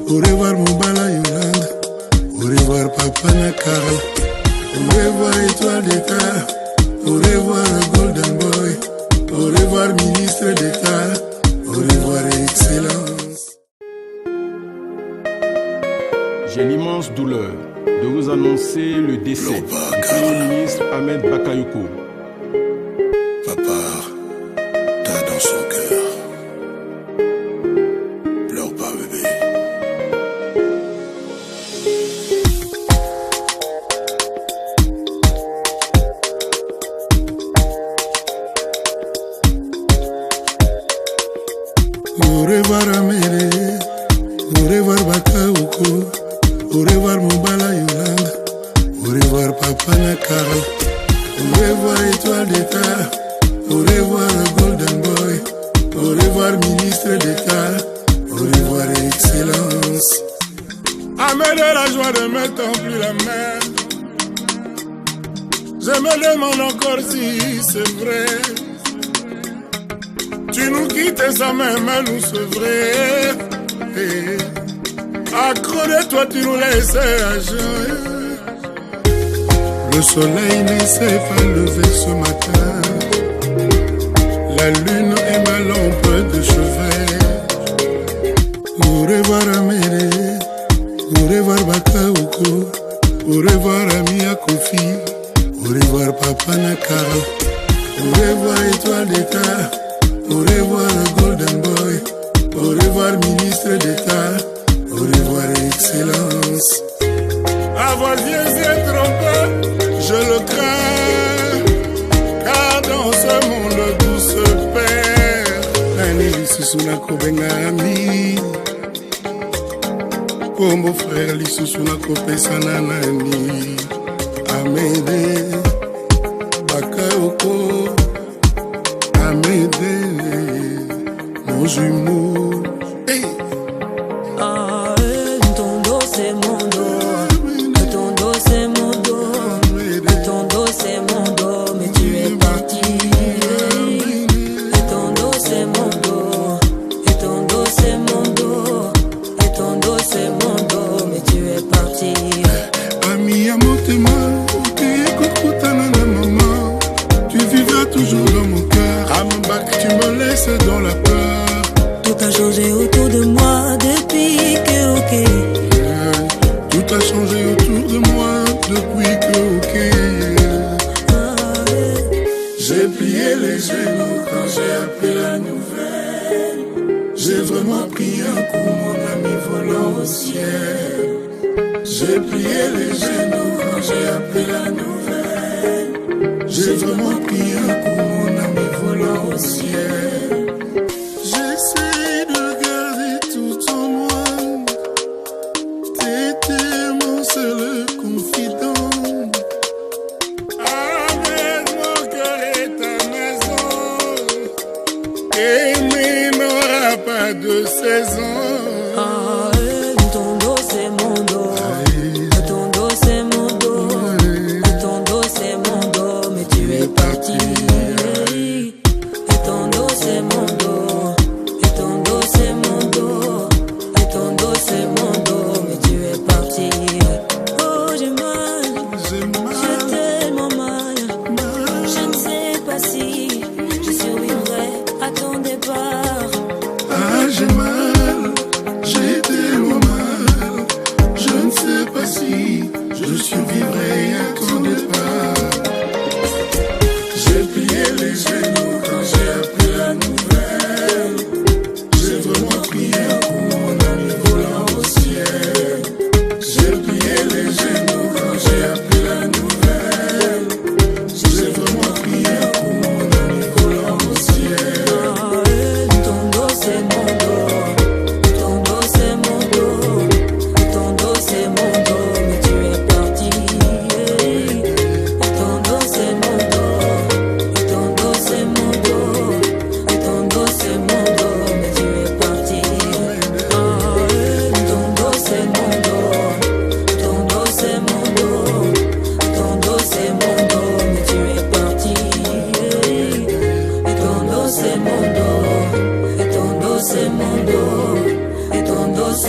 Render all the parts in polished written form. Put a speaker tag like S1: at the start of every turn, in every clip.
S1: Au revoir Mobala Yolanda. Au revoir Papa Nakara. Au revoir Étoile d'État. Au revoir Golden Boy. Au revoir Ministre d'État. Au revoir Excellence.
S2: J'ai l'immense douleur de vous annoncer le décès du Premier ministre Ahmed Bakayoko.
S1: Papa, t'as dans son cœur. Pleure pas, bébé. Au revoir Amélie, au revoir Bakayoko, au revoir Mobala Yolanda, au revoir Papa Nakara, au revoir Étoile d'État, au revoir Golden Boy, au revoir Ministre d'État, au revoir Excellence. Ahmed a la joie de me tendre plus la main. Je me demande encore si c'est vrai. Tu nous quittes sans même nous sevrer. Accro de toi tu nous laisses à jeun. Le soleil ne s'est pas levé ce matin. La lune est ma lampe de chevet. Au revoir Amélie, au revoir Bakayoko, au revoir Amia Kofi, au revoir Papa Nakara, au revoir Étoile d'État, au revoir Golden Boy, au revoir Ministre d'État, au revoir Excellence. Avoisien s'est trompé, je le crains, car dans ce monde tout se perd. Nani Lissousou Kobengami, pour mon frère Lissousou Kopesa Nani, Amédé, Bakayoko, Amédé, mon jumeau. Hey.
S3: Ton dos c'est mon dos, ton dos c'est mon dos, ton dos c'est mon dos, mais tu es parti. Et ton dos c'est mon dos, et ton dos c'est mon dos, et ton dos c'est mon dos, mais tu es parti.
S1: Ami à Motema, tu vivras toujours dans mon cœur. Ambak, tu me laisses dans la peur.
S3: Tout a changé autour de moi depuis que ok.
S1: Tout a changé autour de moi depuis que ok. J'ai plié les genoux quand j'ai appris la nouvelle. J'ai vraiment pris un coup, mon ami volant au ciel. J'ai plié les genoux quand j'ai appris la nouvelle. J'ai vraiment pris un coup, mon ami volant au ciel. J'essaie de garder tout en moi. T'étais mon seul confident. Avec mon cœur et ta maison. Aimer n'aura pas de saison.
S3: Ton dos c'est mon dos, ton dos c'est mon dos, ton dos c'est mon dos, mais tu es parti. Et ton dos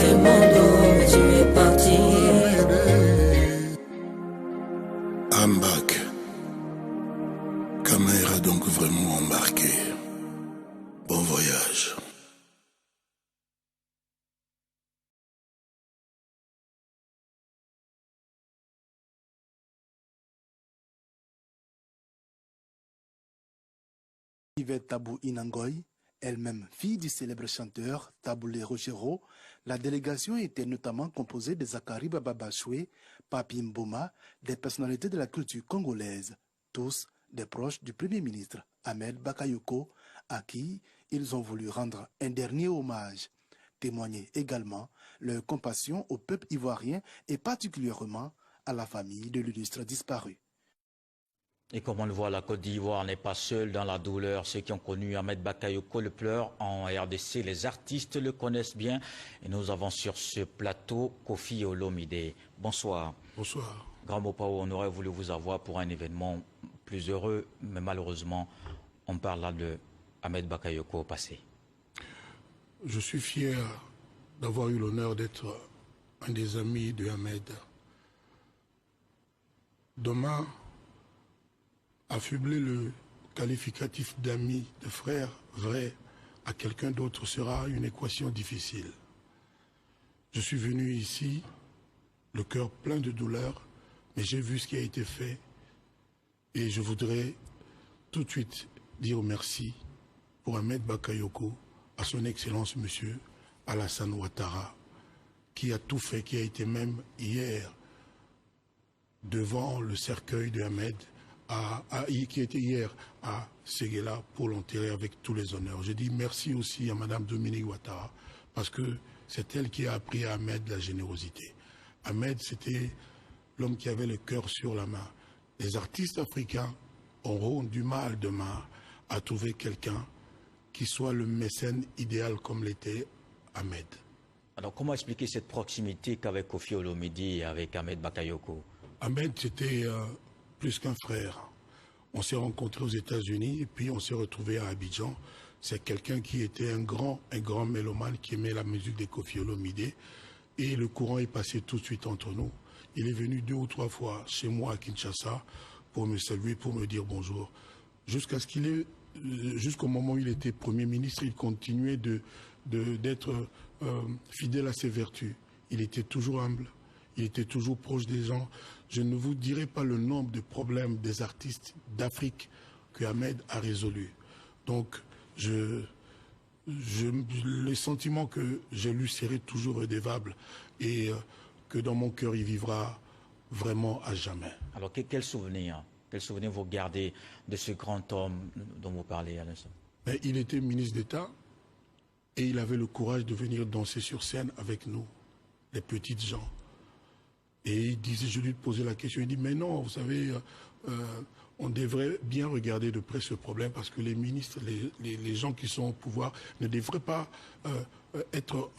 S3: c'est mon dos, mais tu es parti.
S1: I'm back. Kamera donc vraiment embarqué. Bon voyage.
S4: Yvette Tabou Inangoy, elle-même fille du célèbre chanteur Taboulé Rogero, la délégation était notamment composée de Zakari Bababachoué, Papi Mboma, des personnalités de la culture congolaise, tous des proches du Premier ministre Ahmed Bakayoko, à qui ils ont voulu rendre un dernier hommage. Témoigner également leur compassion au peuple ivoirien et particulièrement à la famille de l'illustre disparu.
S5: Et comme on le voit, la Côte d'Ivoire n'est pas seule dans la douleur. Ceux qui ont connu Ahmed Bakayoko le pleurent en RDC. Les artistes le connaissent bien. Et nous avons sur ce plateau Kofi Olomide. Bonsoir.
S1: Bonsoir.
S5: Grand Mopao, on aurait voulu vous avoir pour un événement plus heureux, mais malheureusement, on parle là de Ahmed Bakayoko au passé.
S1: Je suis fier d'avoir eu l'honneur d'être un des amis de Ahmed. Demain, affubler le qualificatif d'ami, de frère vrai à quelqu'un d'autre sera une équation difficile. Je suis venu ici, le cœur plein de douleur, mais j'ai vu ce qui a été fait et je voudrais tout de suite dire merci pour Ahmed Bakayoko, à son Excellence Monsieur Alassane Ouattara, qui a tout fait, qui a été même hier devant le cercueil de Ahmed, qui était hier à Séguéla pour l'enterrer avec tous les honneurs. Je dis merci aussi à Madame Dominique Ouattara parce que c'est elle qui a appris à Ahmed la générosité. Ahmed, c'était l'homme qui avait le cœur sur la main. Les artistes africains auront du mal demain à trouver quelqu'un qui soit le mécène idéal comme l'était Ahmed.
S5: Alors comment expliquer cette proximité qu'avec Kofi Olomide et avec Ahmed Bakayoko? Ahmed,
S1: c'était plus qu'un frère. On s'est rencontrés aux États-Unis et puis on s'est retrouvés à Abidjan. C'est quelqu'un qui était un grand mélomane qui aimait la musique de Kofi Olomide et le courant est passé tout de suite entre nous. Il est venu 2 ou 3 fois chez moi à Kinshasa pour me saluer, pour me dire bonjour. Jusqu'au moment où il était Premier ministre, il continuait d'être fidèle à ses vertus. Il était toujours humble. Il était toujours proche des gens. Je ne vous dirai pas le nombre de problèmes des artistes d'Afrique que Ahmed a résolus. Donc, le sentiment que je lui serai toujours redevable et que dans mon cœur, il vivra vraiment à jamais.
S5: Alors, quel souvenir vous gardez de ce grand homme dont vous parlez à l'instant?
S1: Il était ministre d'État et il avait le courage de venir danser sur scène avec nous, les petites gens. Et il disait, je lui posais la question, il dit, mais non, vous savez, on devrait bien regarder de près ce problème parce que les ministres, les gens qui sont au pouvoir ne devraient pas être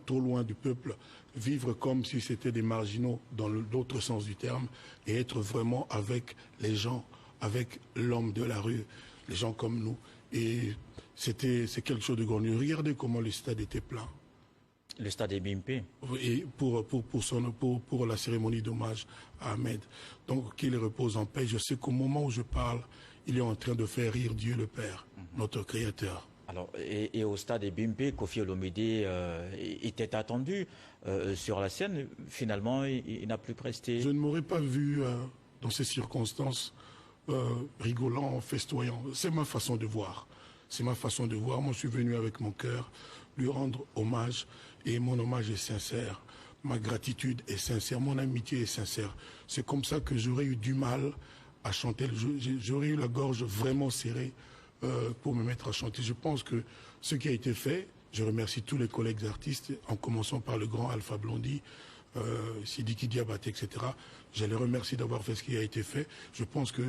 S1: trop loin du peuple, vivre comme si c'était des marginaux dans l'autre sens du terme et être vraiment avec les gens, avec l'homme de la rue, les gens comme nous. Et c'est quelque chose de grand. Regardez comment le stade était plein.
S5: Le stade est Bimpe.
S1: Et pour la cérémonie d'hommage à Ahmed. Donc qu'il repose en paix. Je sais qu'au moment où je parle, il est en train de faire rire Dieu le Père, notre Créateur.
S5: Alors, et au stade de Bimpe, Kofi Olomide était attendu sur la scène. Finalement, il n'a plus presté.
S1: Je ne m'aurais pas vu dans ces circonstances rigolant, festoyant. C'est ma façon de voir. C'est ma façon de voir. Moi, je suis venu avec mon cœur lui rendre hommage. Et mon hommage est sincère. Ma gratitude est sincère. Mon amitié est sincère. C'est comme ça que j'aurais eu du mal à chanter. J'aurais eu la gorge vraiment serrée pour me mettre à chanter. Je pense que ce qui a été fait, je remercie tous les collègues artistes, en commençant par le grand Alpha Blondy, Sidiki Diabaté, etc. Je les remercie d'avoir fait ce qui a été fait. Je pense que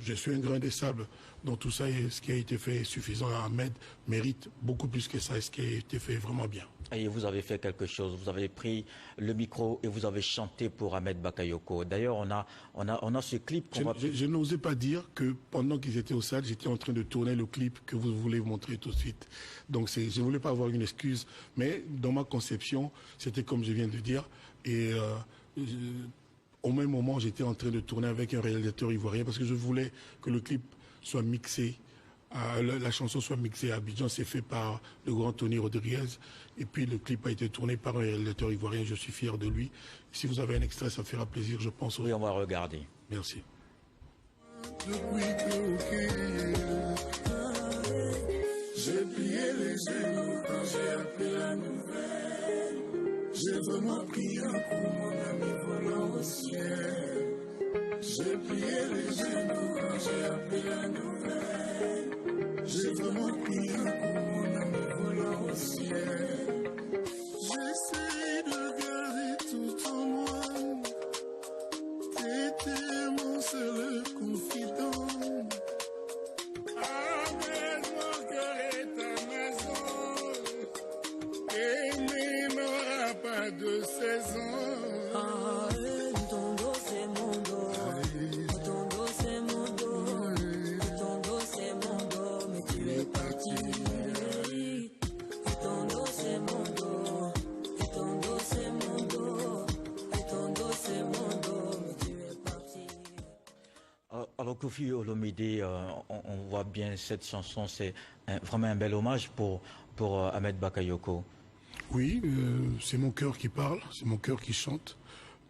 S1: je suis un grain de sable dans tout ça et ce qui a été fait est suffisant. Ahmed mérite beaucoup plus que ça et ce qui a été fait est vraiment bien.
S5: Et vous avez fait quelque chose, vous avez pris le micro et vous avez chanté pour Ahmed Bakayoko. D'ailleurs, on a ce clip qu'on va...
S1: Je n'osais pas dire que pendant qu'ils étaient au stade, j'étais en train de tourner le clip que vous voulez montrer tout de suite. Donc je ne voulais pas avoir une excuse, mais dans ma conception, c'était comme je viens de dire. Et au même moment, j'étais en train de tourner avec un réalisateur ivoirien parce que je voulais que le clip soit mixé. La chanson soit mixée à Abidjan, c'est fait par le grand Tony Rodriguez. Et puis le clip a été tourné par un réalisateur ivoirien, je suis fier de lui. Si vous avez un extrait, ça fera plaisir, je pense.
S5: Oui, on va regarder.
S1: Merci.
S6: J'ai plié les genoux quand j'ai appris la nouvelle. J'ai vraiment pris un coup, mon ami volant au ciel. J'ai plié les genoux quand j'ai appris la nouvelle. J'ai vraiment pris un coup, mon ami volant au ciel. J'essaie de garder tout en moi. T'étais mon seul confident. Ahmed, mon cœur est ta maison. Aimer n'aura pas de saison.
S5: Alors Kofi Olomide, on voit bien cette chanson, c'est vraiment un bel hommage pour Ahmed Bakayoko.
S1: Oui, c'est mon cœur qui parle, c'est mon cœur qui chante.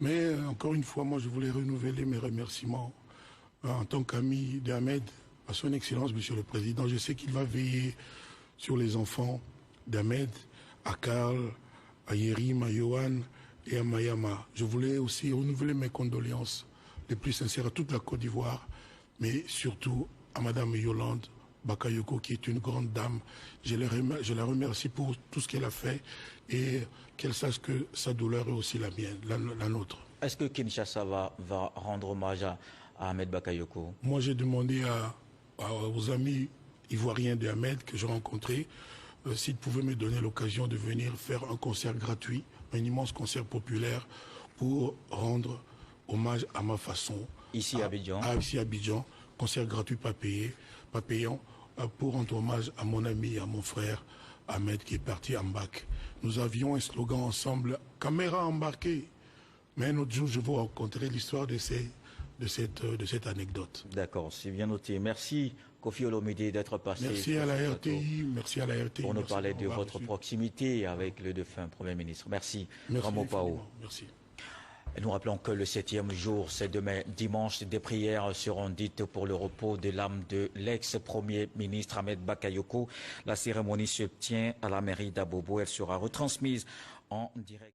S1: Mais encore une fois, moi je voulais renouveler mes remerciements en tant qu'ami d'Ahmed, à son Excellence, Monsieur le Président. Je sais qu'il va veiller sur les enfants d'Ahmed, à Karl, à Yerim, à Yohan et à Mayama. Je voulais aussi renouveler mes condoléances les plus sincères à toute la Côte d'Ivoire, mais surtout à Madame Yolande Bakayoko, qui est une grande dame. Je la remercie pour tout ce qu'elle a fait et qu'elle sache que sa douleur est aussi la mienne, la nôtre.
S5: Est-ce que Kinshasa va rendre hommage à Ahmed Bakayoko?
S1: Moi, j'ai demandé aux amis ivoiriens d'Ahmed que j'ai rencontrés s'ils pouvaient me donner l'occasion de venir faire un concert gratuit, un immense concert populaire pour rendre hommage à ma façon.
S5: Ici à Abidjan.
S1: Ici à Abidjan, concert gratuit pas payant, pour rendre hommage à mon ami, à mon frère Ahmed qui est parti en bac. Nous avions un slogan ensemble, caméra embarquée. Mais un autre jour, je vous raconterai l'histoire de cette anecdote.
S5: D'accord, c'est bien noté. Merci Kofi Olomide d'être passé.
S1: Merci à la RTI, merci à la RTI.
S5: Pour nous parler de votre proximité avec le défunt Premier ministre. Merci. Ramon Pao.
S1: Merci.
S5: Et nous rappelons que le 7e jour, c'est demain dimanche, des prières seront dites pour le repos de l'âme de l'ex-premier ministre Ahmed Bakayoko. La cérémonie se tient à la mairie d'Abobo. Elle sera retransmise en direct.